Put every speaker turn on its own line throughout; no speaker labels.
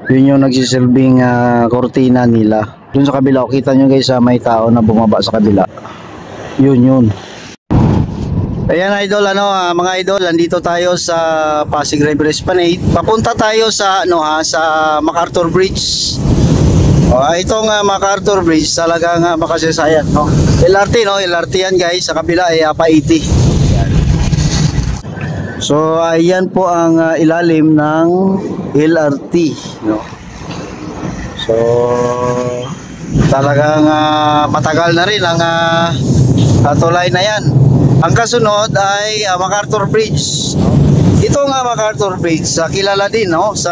Yun yung nagsisilbing kortina nila. Dun sa kabila, kita nyo guys, may tao na bumaba sa kabila. Yun. Ayan idol, mga idol, nandito tayo sa Pasig River Esplanade. Papunta tayo sa sa MacArthur Bridge. Itong MacArthur Bridge talagang makasaysayan, no. LRT, no, LRT yan guys. Sa kabila ay pa-80. So ayan po ang ilalim ng LRT, no. So talagang matagal na rin ang tulay na yan. Ang kasunod ay MacArthur Bridge. Ito nga MacArthur Bridge, kilala din, no, sa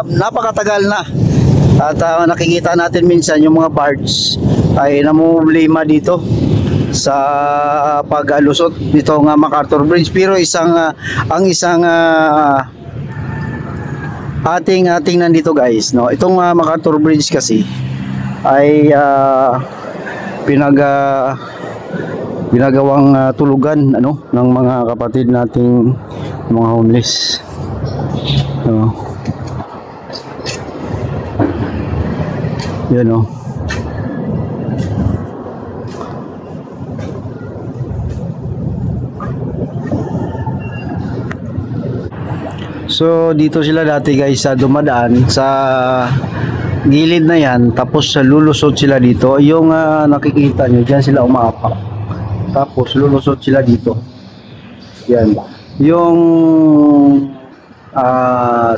napakatagal na. At nakikita natin minsan yung mga parts ay namumblema dito sa pag-alusot nito nga MacArthur Bridge. Pero ang isang ating nandito guys, no, itong MacArthur Bridge kasi ay ginagawang tulugan ng mga kapatid nating mga homeless, no. Yan, no. So dito sila dati guys dumadaan sa gilid na yan, tapos lulusot sila dito. Yung nakikita nyo dyan sila umaapak, tapos lulusot sila dito. Yan yung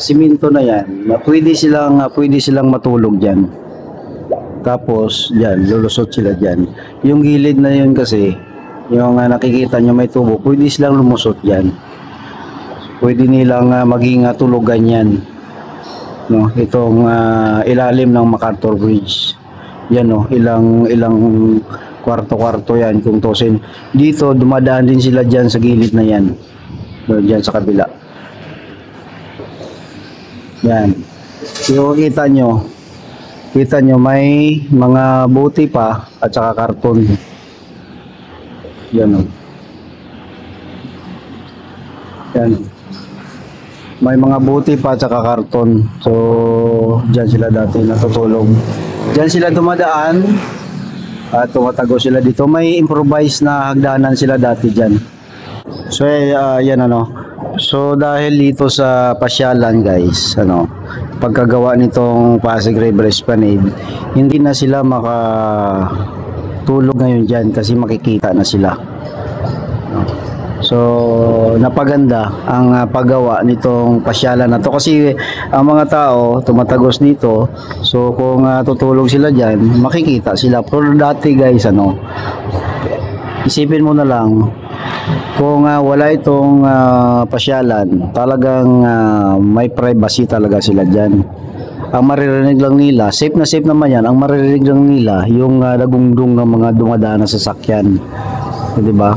simento na yan, pwede silang matulog dyan. Tapos dyan lulusot sila dyan. Yung gilid na yun kasi, yung nakikita nyo may tubo, pwede silang lumusot dyan. Pwede nilang maging tulugan yan, no, itong ilalim ng MacArthur Bridge. Yan, no, ilang kwarto-kwarto yan kung tosin. Dito dumadaan din sila dyan sa gilid na yan, dyan sa kabila. Yan, yung kita nyo may mga buti pa at saka karton. Yan, no. Yan, may mga buti pa at saka karton. So dyan sila dati natutulog, dyan sila dumadaan at tumatago sila dito. May improvised na hagdanan sila dati dyan. So yan, so dahil dito sa pasyalan guys, pagkagawa nitong Pasig River Esplanade, hindi na sila makatulog ngayon dyan kasi makikita na sila. So napaganda ang paggawa nitong pasyalan na to kasi ang mga tao tumatagos dito. So kung tutulog sila dyan, makikita sila. Pero dati guys, isipin mo na lang, kung wala itong pasyalan, talagang may privacy talaga sila dyan. Ang maririnig lang nila, safe na naman yan, ang maririnig lang nila yung nagungdong ng mga dumadaan na sasakyan, diba?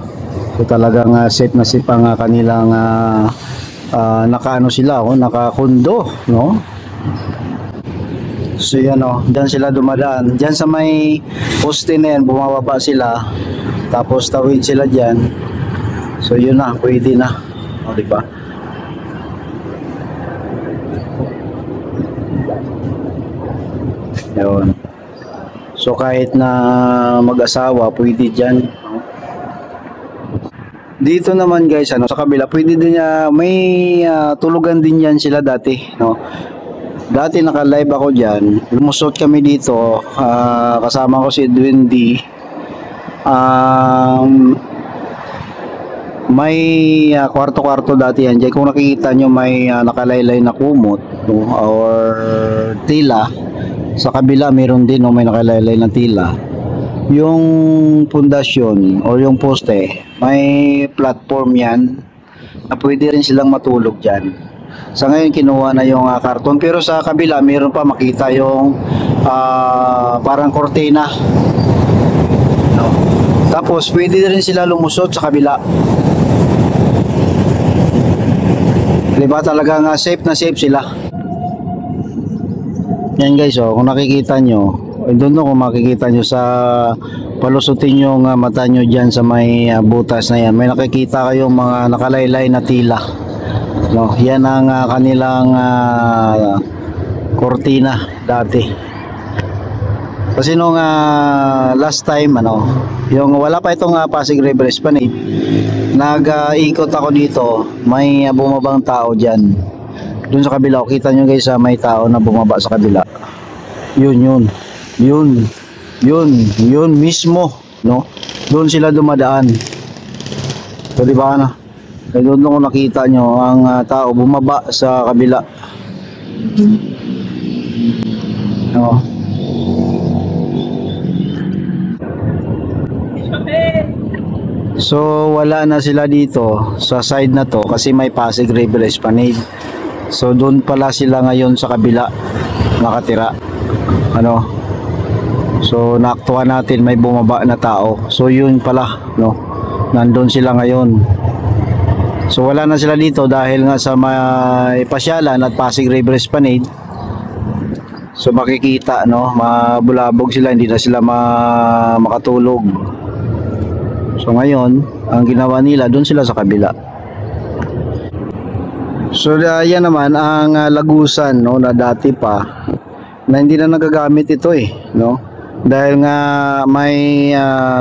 So talagang safe na safe ang kanilang nakakundo, no? So yan, dyan sila dumadaan, dyan sa may poste na yan, bumababa sila, tapos tawid sila dyan. So yun na, pwede na, diba? Yun. So kahit na mag-asawa, pwede dyan. Dito naman guys, sa kabila, pwede din may tulugan din yan sila dati, no? Dati naka-live ako dyan, lumusot kami dito, kasama ko si Edwin D. May kwarto-kwarto dati yan dyan. Kung nakikita nyo, may nakalaylay na kumot, no? Or tila. Sa kabila meron din, no? May nakalaylay na tila. Yung pundasyon or yung poste, may platform yan na pwede rin silang matulog dyan. Sa ngayon kinuha na yung karton, pero sa kabila meron pa makita yung parang kortina, no? Tapos pwede rin sila lumusot sa kabila, diba? Talagang safe na safe sila. Yan guys, kung nakikita nyo, I don't know kung makikita nyo sa palusutin yung mata nyo dyan sa may butas na yan, may nakikita kayong mga nakalaylay na tila, no? Yan ang kanilang kortina dati. Kasi nung last time yung wala pa itong Pasig River Esplanade, nag-ikot ako dito, may bumabang tao diyan. Doon sa kabila, kita nyo guys, may tao na bumaba sa kabila. Yun mismo, no? Doon sila dumadaan. So di ba doon ko nakita nyo ang tao bumaba sa kabila. No? So wala na sila dito sa side na to kasi may Pasig River Esplanade. So doon pala sila ngayon sa kabila nakatira. So naaktuhan natin may bumaba na tao. So yun pala, no. Nandun sila ngayon. So wala na sila dito dahil nga sa may pasyalan at Pasig River Esplanade. So makikita, no, mabulabog sila, hindi na sila makatulog. So ngayon, ang ginawa nila, doon sila sa kabila. So yan naman ang lagusan, no, na dati pa na hindi na nagagamit ito no. Dahil nga may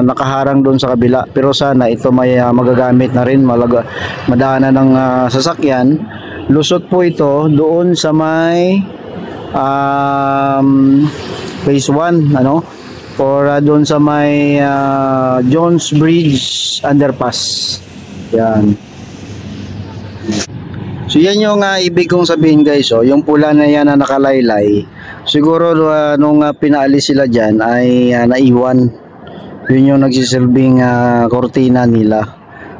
nakaharang doon sa kabila, pero sana ito may magagamit na rin, madaanan ng sasakyan. Lusot po ito doon sa may phase 1, or doon sa may Jones Bridge underpass. Yan. So yan yung ibig kong sabihin guys, yung pula na yan na nakalaylay. Siguro nung pinaalis sila dyan ay naiwan. Yun yung nagsisilbing kortina nila.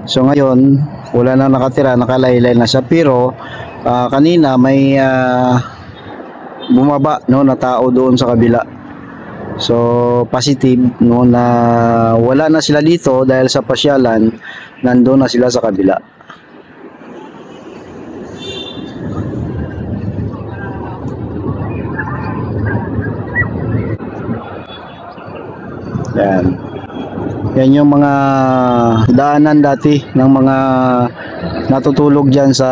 So ngayon wala na nakatira, nakalaylay na siya. Pero kanina may bumaba, no, na tao doon sa kabila. So positive, no, na wala na sila dito dahil sa pasyalan, nandoon na sila sa kabila. Yan yung mga daanan dati ng mga natutulog dyan sa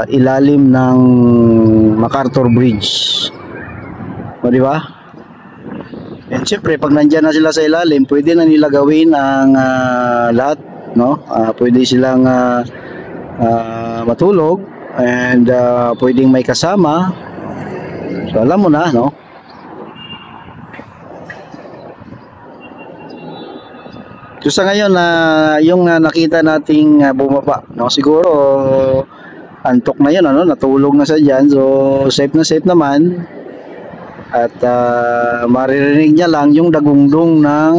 ilalim ng MacArthur Bridge. O diba? And syempre pag nandyan na sila sa ilalim, pwede na nila gawin ang lahat, no? Pwede silang matulog and pwedeng may kasama. So alam mo na, no? So sa ngayon yung nakita nating bumaba, no, siguro antok na 'yon, natulog na sa diyan. So safe na safe naman. At maririnig niya lang yung dagungdong ng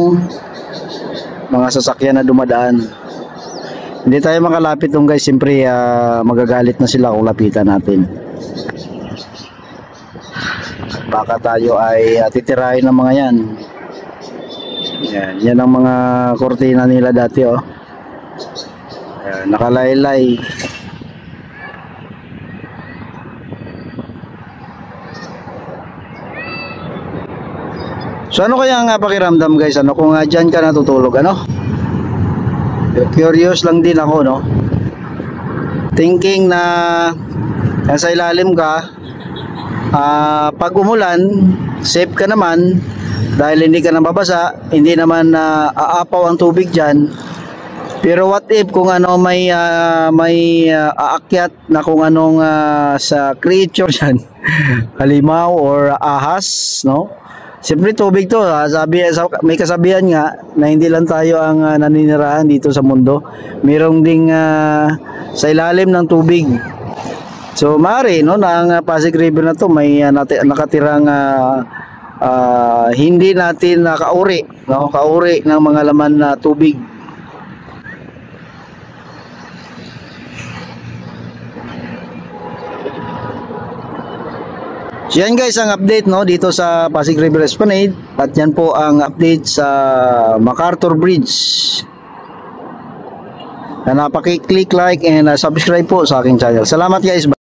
mga sasakyan na dumadaan. Hindi tayo makalapit dun guys, siyempre magagalit na sila kung lapitan natin. Baka tayo ay titirahin ng mga yan. Yan ang mga kortina nila dati, oh. Ayan, nakalaylay. So ano kaya ang pakiramdam guys, kung dyan ka natutulog, Curious lang din ako, no? Thinking na nasa ilalim ka, pag umulan, safe ka naman. Dahil hindi ka nababasa, hindi naman aapaw ang tubig dyan. Pero what if kung may aakyat na kung anong sa creature dyan, halimaw or ahas, no? Siyempre tubig to, may kasabihan nga na hindi lang tayo ang naninirahan dito sa mundo. Mayroong ding sa ilalim ng tubig. So maaari, no, na ang Pasig River na to may nakatirang hindi natin kauri, no, kauri ng mga laman na tubig. So yan guys ang update, no, dito sa Pasig River Esplanade, at yan po ang update sa MacArthur Bridge. Na napaki-click like and subscribe po sa aking channel. Salamat guys.